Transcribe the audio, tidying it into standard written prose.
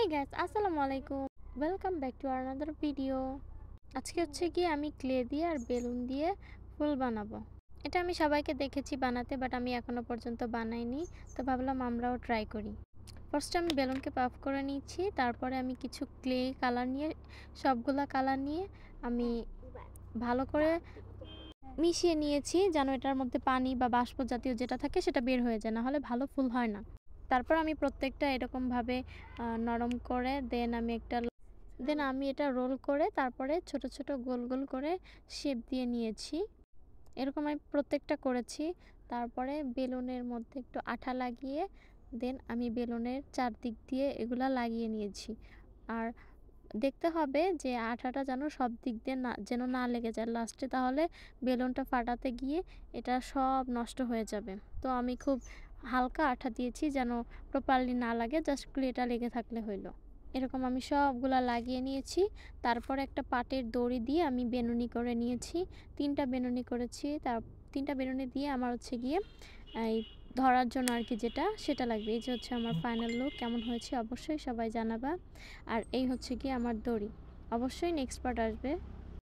Hey guys, আসসালামু আলাইকুম। Welcome back to another video. আজকে হচ্ছে গিয়ে আমি ক্লে দিয়ে আর বেলুন দিয়ে ফুল বানাবো। এটা আমি সবাইকে দেখেছি বানাতে, বাট আমি এখনো পর্যন্ত বানাইনি। তো ভাবলাম আমরাও ট্রাই করি। ফার্স্টে আমি বেলুনকে পাফ করে নিচ্ছি, তারপরে আমি কিছু ক্লে কালার নিয়ে সবগুলা কালার নিয়ে আমি ভালো করে মিশিয়ে নিয়েছি, যেন এটার মধ্যে পানি বা বাষ্প জাতীয় যেটা থাকে সেটা বের হয়ে যায়, না হলে ভালো ফুল হয় না। তারপর আমি প্রত্যেকটা এরকমভাবে নরম করে দেন আমি এটা রোল করে তারপরে ছোট ছোট গোল গোল করে শেপ দিয়ে নিয়েছি। এরকম আমি প্রত্যেকটা করেছি। তারপরে বেলুনের মধ্যে একটু আঠা লাগিয়ে দেন আমি বেলুনের চারদিক দিয়ে এগুলা লাগিয়ে নিয়েছি। আর দেখতে হবে যে আঠাটা যেন সব দিক দিয়ে না লেগে যায় লাস্টে, তাহলে বেলুনটা ফাটাতে গিয়ে এটা সব নষ্ট হয়ে যাবে। তো আমি খুব হালকা আঠা দিয়েছি যেন প্রপারলি না লাগে, জাস্ট ক্লেটা লেগে থাকলে হইলো। এরকম আমি সবগুলা লাগিয়ে নিয়েছি। তারপর একটা পাটের দড়ি দিয়ে আমি বেনুনি করে নিয়েছি। 3টা বেনুনি করেছি। 3টা বেনুনি দিয়ে আমার হচ্ছে গিয়ে এই ধরার জন্য আর কি সেটা লাগবে। এই যে হচ্ছে আমার ফাইনাল লুক। কেমন হয়েছে অবশ্যই সবাই জানাবা। আর এই হচ্ছে গিয়ে আমার দড়ি। অবশ্যই নেক্সট পার্ট আসবে।